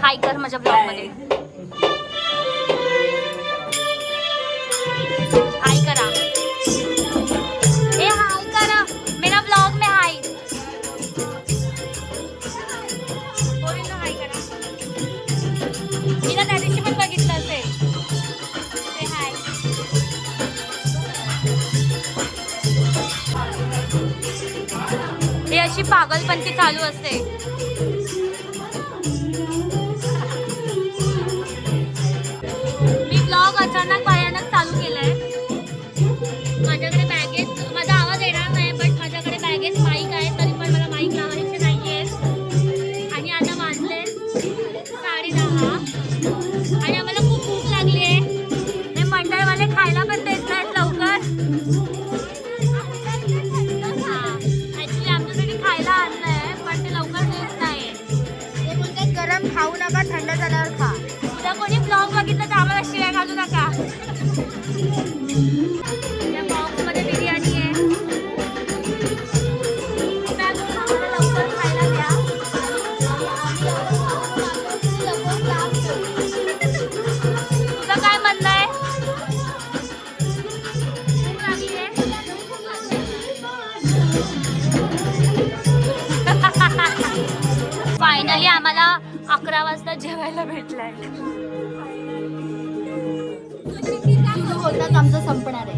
हाय कर माझ्या ब्लॉग मध्ये, हाय करा, ए हाय करा मेरा ब्लॉग में, हाय पोरींना हाय करा. मी ना त्या दिवशी पण बघितलं असेल ते हाय. हे अशी पागलपंती चालू असते. अचानक भयानक चालू केलंय. माझ्याकडे बॅगेत माझा आवाज येणार नाही, बट माझ्याकडे बॅगेत माईक आहे, तरी पण मला माईक लावायचे नाहीये. आणि आता वाजले 10:30 आणि आम्हाला खूप भूक लागली आहे. हे मंडळवाले खायला पण देत नाहीत लवकर. ऍक्च्युली आमच्यासाठी खायला आणलंय पण ते लवकर देत नाही. ते बोलतात गरम खाऊ नका, थंड झाल्यावर खा. उद्या कोणी ब्लॉग बघितलं तर आम्हाला शिव्या घालू नका. या बॉक्समध्ये बिर्याणी आहे. आम्हाला लवकर खायला द्या. तुझं काय म्हणणं आहे? फायनली आम्हाला 11 वाजता जेवायला भेटलंय. आमचं संपणार आहे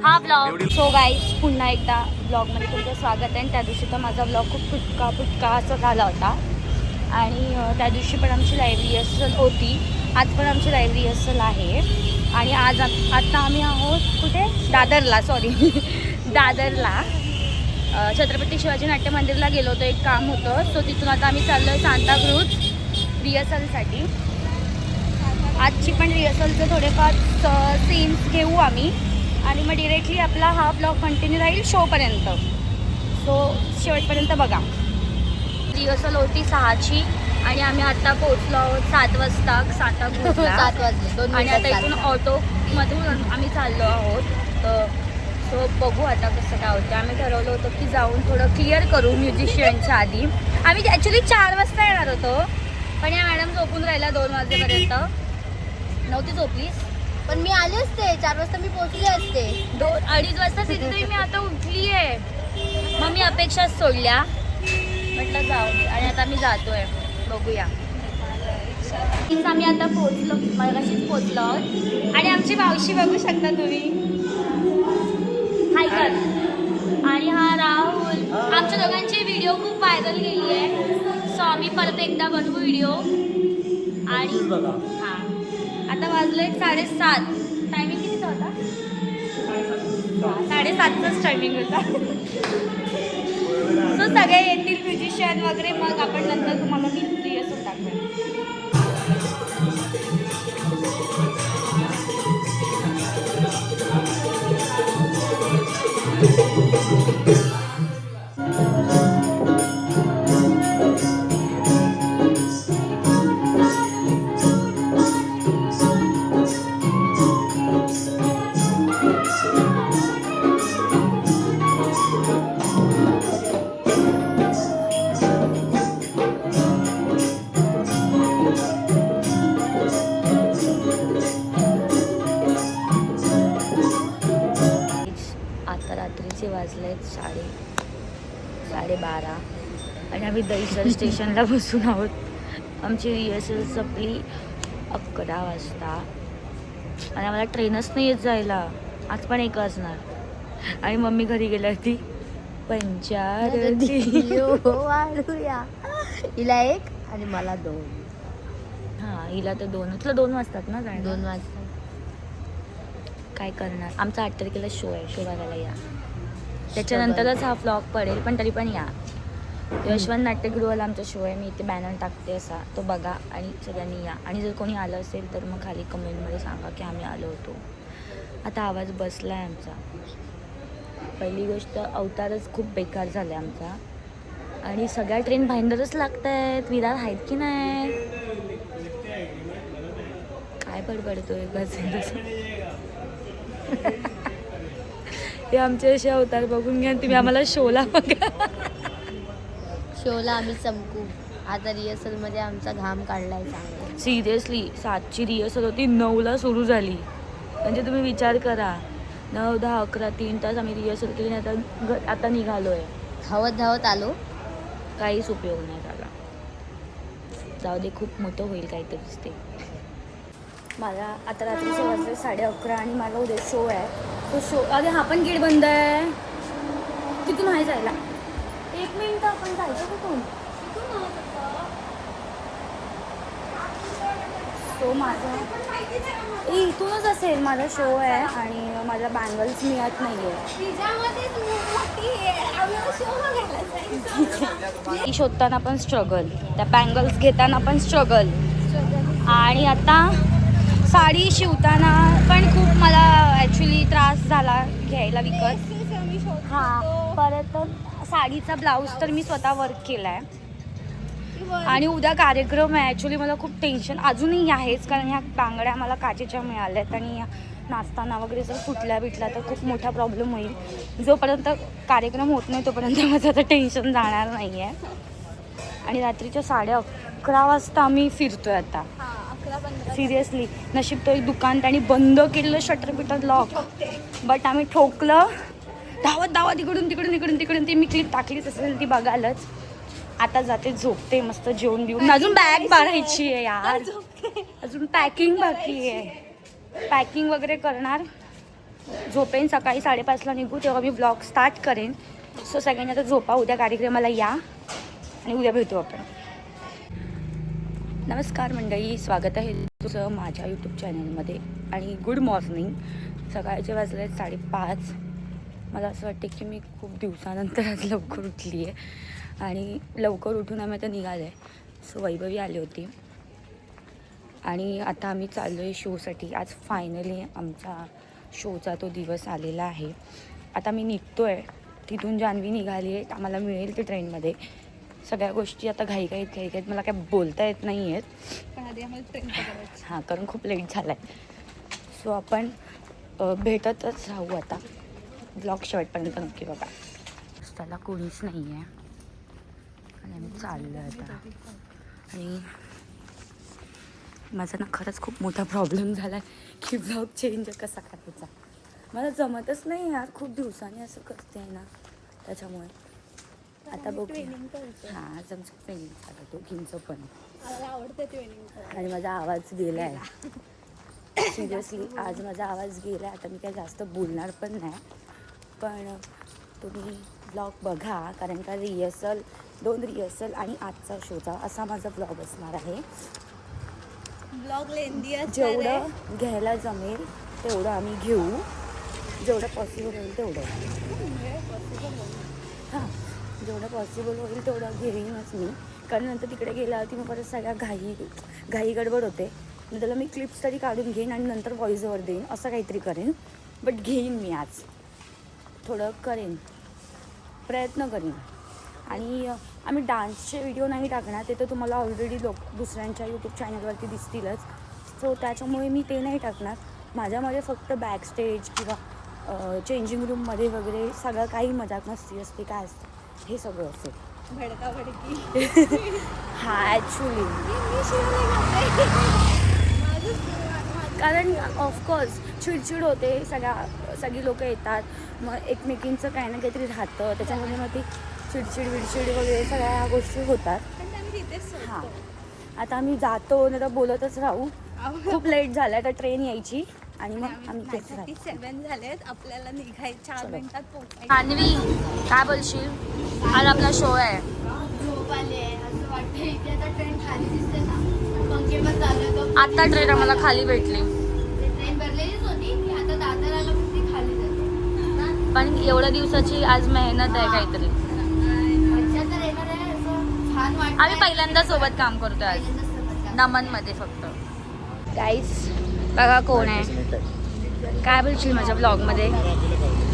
हा ब्लॉग. सो गाईज, पुन्हा एकदा ब्लॉगमध्ये तुमचं स्वागत आहे. आणि त्या दिवशी तर माझा ब्लॉग खूप फुटका असा झाला होता. आणि त्या दिवशी पण आमची लाईव्ह रिहर्सल होती. आज पण आमची लाईव्ह रिहर्सल आहे. आणि आता आम्ही आहोत कुठे, दादरला, दादरला छत्रपती शिवाजी नाट्य मंदिरला गेलो होतो. एक काम होतं, सो तिथून आता आम्ही चाललो आहे सांताक्रूज रिहर्सलसाठी. आजची पण रिहर्सलचे थोडेफार सीन्स घेऊ आम्ही आणि मग डिरेक्टली आपला हा ब्लॉग कंटिन्यू राहील शोपर्यंत. सो शेवटपर्यंत बघा. रिहर्सल होती 6ची आणि आम्ही आता पोहोचलो आहोत 7 वाजता सांताक्रूजला. 7 वाजले. आणि आता इथून ऑटोमधून आम्ही चाललो आहोत. सो बघू आता कसं काय होतं. आम्ही ठरवलं होतं की जाऊन थोडं क्लिअर करू म्युझिशियनच्या आधी. आम्ही ॲक्च्युली 4 वाजता येणार होतो, पण या मॅडम झोपून राहिला 2 वाजेपर्यंत. नव्हती झोपलीस? पण मी आले असते 4 वाजता, मी पोहोचले असते. 2-2:30 वाजता सिद्धी मी आता उठली आहे. मग मी अपेक्षाच सोडल्या, म्हटलं जाऊ दे. आणि आता मी जातोय, बघूया. आम्ही आता पोहोचलो, मगाशीच पोहोचलो आहोत. आणि आमची मावशी बघू शकता तुम्ही, हाय कर. आणि हा राहुल. आमच्या दोघांची व्हिडिओ खूप व्हायरल गेली आहे. सो आम्ही परत एकदा बनवू व्हिडिओ. आणि हां, आता वाजले 7:30. टायमिंग कितीचा होता? 7:30चाच टायमिंग होता. सो सगळे येतील म्युझिशियन वगैरे, मग आपण नंतर तुम्हाला मी रिहर्सल दाखवेन. वाजलेत 12:30 आणि आम्ही दहीसर स्टेशनला बसून आहोत. आमची रिहर्सल संपली 11 वाजता आणि आम्हाला ट्रेनच नाही येत जायला. आज पण 1 वाजणार. आणि मम्मी घरी गेल्यावरती पंचारती वाढूया. हिला 1 आणि मला 2. हां, हिला तर 2. तुला 2 वाजतात ना जायला? 2 वाजता. काय करणार. आमचा 8 तारखेला शो आहे, शो बघायला या. त्याच्यानंतरच हा व्लॉग पडेल, पण तरी पण या. यशवंत नाट्यगृहाला आमचा शो आहे. मी इथे बॅनर टाकते असा, तो बघा आणि सगळ्यांनी या. आणि जर कोणी आलं असेल तर मग खाली कमेंटमध्ये सांगा की आम्ही आलो होतो. आता आवाज बसला आहे आमचा. पहिली गोष्ट, अवतारच खूप बेकार झाला आहे आमचा. आणि सगळ्या ट्रेन भाईंदरच लागत आहेत. विरार आहेत की नाही? काय बडबडतोय गजर. हे आमचे असे अवतार बघून घ्या. तुम्ही आम्हाला शोला बघा. शोला आम्ही चमकू. आता रिहर्सल मध्ये आमचा घाम काढलाय चांगला. सिरियसली 7ची रिहर्सल होती, 9ला सुरू झाली. म्हणजे तुम्ही विचार करा, 9, 10, 11, 3 तास आम्ही रिहर्सल केली. आता निघालोय. धावत धावत आलो. काहीच उपयोग नाही झाला. जाऊ दे, खूप मोठं होईल काहीतरीच ते. मला आता रात्रीचे वाजले 11:30 आणि मला उद्या शो आहे. तो शो, अरे हा पण गेट बंद आहे. तिथून आहे जायला. 1 मिनिट, आपण जायचं कुठून? शो माझा इथूनच असेल. माझा शो आहे आणि माझ्या बँगल्स मिळत नाही आहे. शोधताना पण स्ट्रगल, त्या बँगल्स घेताना पण स्ट्रगल, आणि आता साडी शिवताना पण खूप मला ॲक्च्युली त्रास झाला घ्यायला विकत. हां, परत साडीचा ब्लाऊज तर मी स्वतः वर्क केला आहे. आणि उद्या कार्यक्रम आहे. ॲक्च्युली मला खूप टेन्शन अजूनही आहेच, कारण ह्या बांगड्या मला काचेच्या मिळाल्यात आणि नाचताना वगैरे जर फुटल्या बिटल्या तर खूप मोठा प्रॉब्लेम होईल. जोपर्यंत कार्यक्रम होत नाही तोपर्यंत माझं आता टेन्शन जाणार नाही आहे. आणि रात्रीच्या 11:30 वाजता आम्ही फिरतोय आता. सिरियसली नशीब तो एक दुकान त्यांनी बंद केलेलं, शटर बिटर लॉक, बट आम्ही ठोकलं. धावत धावत इकडून ती मी क्लिप टाकलीच असेल ती बघालच. आता जाते, झोपते मस्त, जेवण बिवून. अजून बॅग बाळायची आहे यार, अजून पॅकिंग बाकी आहे. पॅकिंग वगैरे करणार, झोपेन. सकाळी 5:30ला निघू, तेव्हा मी ब्लॉग स्टार्ट करेन. सो सगळ्यांनी आता झोपा, उद्या कार्यक्रमाला या आणि उद्या भेटू आपण. नमस्कार मंडळी, स्वागत आहे तुझं माझ्या यूट्यूब चॅनलमध्ये. आणि गुड मॉर्निंग. सकाळचे वाजले 5:30. मला असं वाटते की मी खूप दिवसानंतर आज लवकर उठली आहे आणि लवकर उठून आम्ही आता निघालो आहे. सो वैभवी आली होती आणि आता आम्ही चाललो आहे शोसाठी. आज फायनली आमचा शोचा तो दिवस आलेला आहे. आता मी निघतो आहे तिथून. जान्हवी निघाली आहे, आम्हाला मिळेल ते ट्रेनमध्ये. सगळ्या गोष्टी आता घाईघाईत मला काय बोलता येत नाही आहेत, पण आधी आम्हाला ट्रेन पकडायची. हां, कारण खूप लेट झाला आहे. सो आपण भेटतच राहू आता. ब्लॉग शेवटपर्यंत नक्की बघा. त्याला कोणीच नाही आहे आणि आम्ही चाललो आहे आता. आणि माझा ना खरंच खूप मोठा प्रॉब्लेम झाला आहे की ब्लॉग चेंज कसा करायचा. मला जमतच नाही यार, खूप दिवसांनी असं करते आहे ना, त्याच्यामुळे आता बघू. हां, आज आमचं ट्रेनिंग झालं दोघींचं पण. आवडतं ट्रेनिंग. आणि माझा आवाज गेला आहे. सिरियसली आज माझा आवाज गेला आहे. आता मी काय जास्त बोलणार पण नाही, पण तुम्ही ब्लॉग बघा, कारण का 2 रिहर्सल आणि आजचा शोचा असा माझा ब्लॉग असणार आहे. ब्लॉग लेंदी असणार. जेवढं घ्यायला जमेल तेवढं आम्ही घेऊ, जेवढं पॉसिबल होईल तेवढं. हां, जेवढं पॉसिबल होईल तेवढं घेईनच मी, कारण नंतर तिकडे गेल्यावरती मग परत सगळ्या घाई गडबड होते. मग त्याला मी क्लिप्स तरी काढून घेईन आणि नंतर व्हॉइस ओव्हर देईन, असं काहीतरी करेन. बट घेईन मी आज, थोडं करेन, प्रयत्न करेन. आणि आम्ही डान्सचे व्हिडिओ नाही टाकणार, ते तर तुम्हाला ऑलरेडी दुसऱ्यांच्या यूट्यूब चॅनलवरती दिसतीलच. सो त्याच्यामुळे मी ते नाही टाकणार. माझ्यामध्ये फक्त बॅक स्टेज किंवा चेंजिंग रूममध्ये वगैरे सगळं काही मजाक मस्ती असते, काय असतं हे सगळं असेल. भडका भडकी. हां, ॲक्च्युली कारण ऑफकोर्स चिडचिड होते, सगळी लोकं येतात, मग एकमेकींचं काही ना काहीतरी राहतं, त्याच्यामुळे मग ती चिडचिड वगैरे सगळ्या ह्या गोष्टी होतात. हां, आता आम्ही जातो, नाही तर बोलतच राहू. खूप लेट झालं आहे, तर ट्रेन यायची आणि मग आम्ही तेच राहतो. 7 झालेत, आपल्याला निघाय 4 मिनिटात पोहोचायचं. जान्हवी, काय बोलशील? आज आपला शो आहे. झोप आली आहे, असं वाटतं इथे आता ट्रेन खाली दिसते ना, पंखे पण चालू आहे. आता ट्रेन आम्हाला खाली भेटली, ट्रेन भरलेलीच होती की आता दादराला पण ती खाली जाते. पण एवढ्या दिवसाची आज मेहनत आहे काहीतरी. मज्जा तर येणार आहे, असं छान वाटतं. आम्ही पहिल्यांदा सोबत काम करतोय आज, नमनमध्ये फक्त. गाईस बघा कोण आहे. काय बोलशील माझ्या ब्लॉगमध्ये?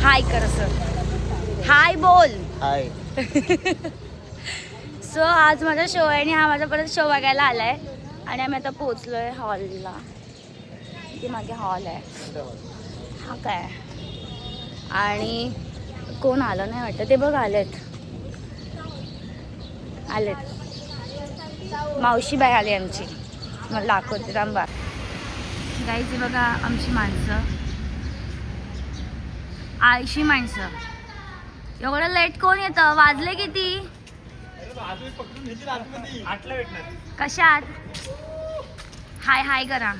हाय कर, असं हाय बोल. हाय. सो आज माझा शो आहे आणि हा माझा परत शो बघायला आला आहे. आणि आम्ही आता पोचलो आहे हॉलला. इथे मागे हॉल आहे. हा काय आणि कोण आलं नाही वाटतं, ते बघ आलेत मावशीबाई आली आमची, मला दाखवते थांबा. गाईचे बघा आमची माणसं, आळशी माणसं. एवढं लेट कोण येतं? वाजले किती? कशात? हाय हाय करा.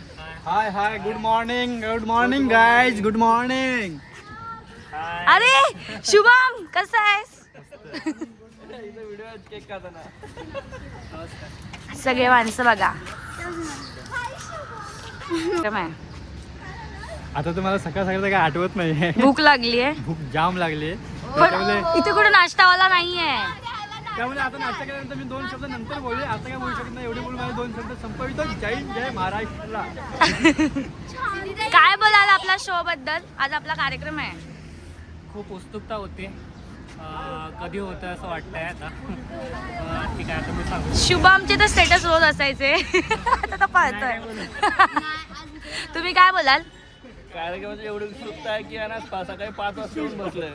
Hi hi, good morning guys, good morning. अरे शुभम कसा आहेस? सगळे माणसं बघा. आता तुम्हाला सकाळ सकाळ काय आठवत नाही. भूक लागली आहे, भूक जाम लागली. पण इथे कुठे नाश्तावाला नाहीये. त्यामुळे आता नाश्ता केल्यानंतर मी 2 शब्द नंतर बोलले, आता काय बोलू शकत नाही. एवढे बोलून माझे 2 शब्द संपवितो. जय महाराष्ट्रला. काय बोलाल आपल्या शो बद्दल? आज आपला कार्यक्रम आहे. खूप उत्सुकता होते, कधी होतं असं वाटतंय आता. ठीक आहे, आता मी सांगू. शुभमचे तर स्टेटस रोज असायचे. आता तर पाहतोय. तुम्ही काय बोलाल? कार्यक्रमाची एवढी उत्सुकता आहे की सकाळी 5 वाजता येऊन बसलोय.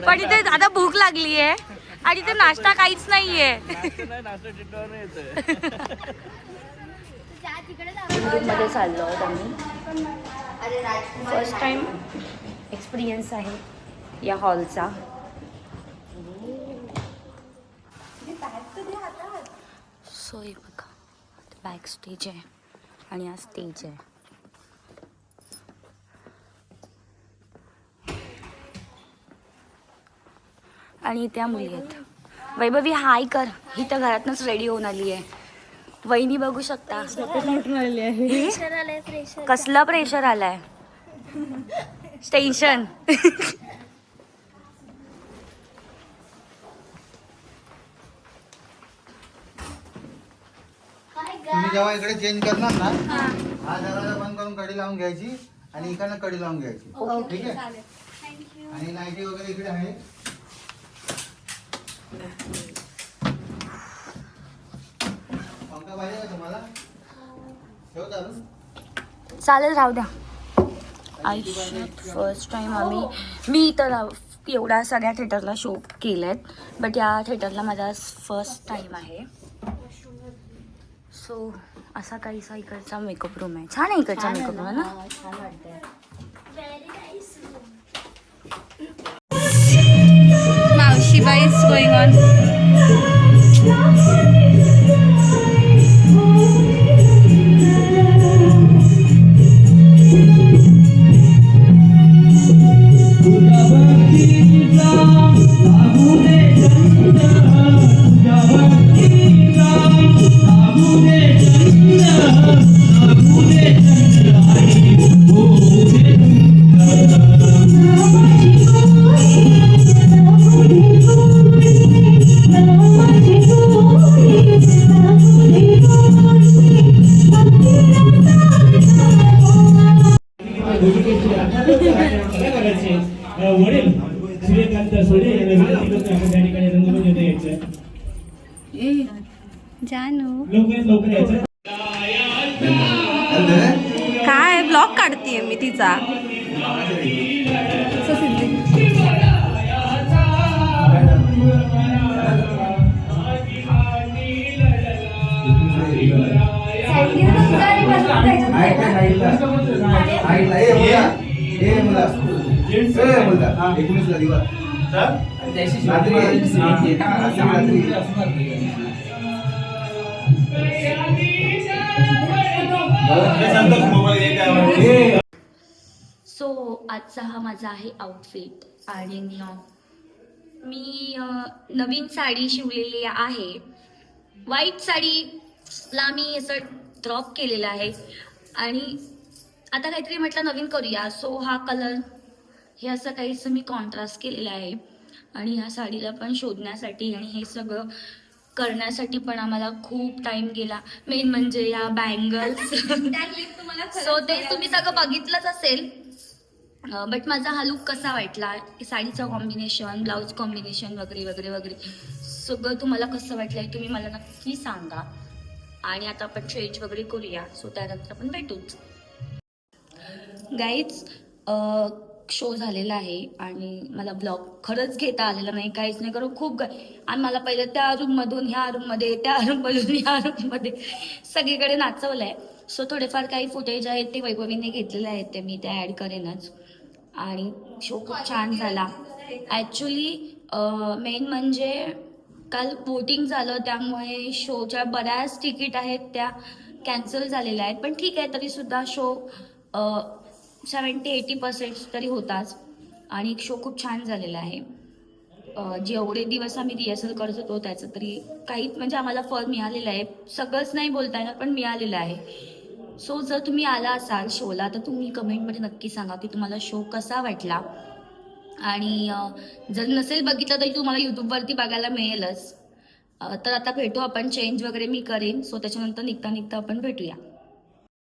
पण इथे आता भूक लागली आहे आणि इथे नाश्ता काहीच नाहीये. नाश्ता टिटवर येतोय. मध्ये चाललो आहोत आम्ही. फर्स्ट टाइम एक्सपिरियन्स आहे या हॉलचा. सो हे बघा, बॅक स्टेज आहे आणि हा स्टेज आहे. आणि त्या मुली आहेत. वैभवी हाय कर. ही तर घरातनच रेडी होऊन आली आहे. वहिनी बघू शकता. कसला प्रेशर आलाय, टेन्शन. तुम्ही जेव्हा इकडे चेंज करणार ना, हा दरवाजा बंद करून कडी लावून घ्यायची आणि इकडनं कडी लावून घ्यायची. ठीक आहे. आणि लाईटी वगैरे इकडे आहे. पंखा पाहिजे का तुम्हाला? ठेव चालू. चालेल, राहू द्या. आयुष्यात फर्स्ट टाइम मी तर एवढ्या सगळ्या थिएटरला शो केलेत, बट या थिएटरला माझा फर्स्ट टाइम आहे. सो असा काहीसा इकडचा मेकअप रूम आहे. छान आहे इकडचा मेकअप रूम आहे ना. छान वाटतंय. मावशीबाई इज गोइंग ऑन. वडील सूर्यकांत सोडे यांना विनंती करतो आपण त्या ठिकाणी रंगमंच येथे यायचं. जानू लवकर यायचं. काय ब्लॉग काढतीये मी तिचा. सो आजचा हा माझा आहे आउटफिट. आणि मी नवीन साडी शिवलेली आहे. व्हाईट साडीला मी असं ड्रॉप केलेलं आहे आणि आता काहीतरी म्हटलं नवीन करूया. सो हा कलर हे असं काहीसं मी कॉन्ट्रास्ट केलेलं आहे. आणि ह्या साडीला पण शोधण्यासाठी आणि हे सगळं करण्यासाठी पण आम्हाला खूप टाइम गेला. मेन म्हणजे या बँगल्स. सो ते तुम्ही सगळं बघितलंच असेल. बट माझा हा लुक कसा वाटला, साडीचं कॉम्बिनेशन, ब्लाऊज कॉम्बिनेशन वगैरे वगैरे वगैरे सगळं तुम्हाला कसं वाटलं तुम्ही मला नक्की सांगा. आणि आता आपण चेंज वगैरे करूया. सो त्यानंतर आपण भेटूच. गाईज शो झालेला आहे आणि मला ब्लॉग खरंच घेता आलेला नाही, काहीच नाही. कारण खूप आणि मला पहिलं त्या रूममधून ह्या रूममध्ये, त्या रूममधून ह्या रूममध्ये सगळीकडे नाचवलं आहे. सो थोडेफार काही फुटेज आहेत ते वैभवीने घेतलेले आहेत, ते मी त्या ॲड करेनच. आणि शो खूप छान झाला. ॲक्च्युली मेन म्हणजे काल वोटिंग झालं, त्यामुळे शोच्या बऱ्याच तिकीट आहेत त्या कॅन्सल झालेल्या आहेत. पण ठीक आहे, तरीसुद्धा शो 70-80% तरी होताच आणि शो खूप छान झालेला आहे. जेवढे दिवस आम्ही रिहर्सल करत होतो त्याचं तरी काही म्हणजे आम्हाला फळ मिळालेलं आहे. सगळंच नाही बोलता येणार, पण मिळालेलं आहे. सो जर तुम्ही आला असाल शोला तर तुम्ही कमेंटमध्ये नक्की सांगा की तुम्हाला शो कसा वाटला. आणि जर नसेल बघितलं तरी तुम्हाला यूट्यूबवरती बघायला मिळेलच. तर आता भेटू आपण, चेंज वगैरे मी करेन. सो त्याच्यानंतर निघता आपण भेटूया.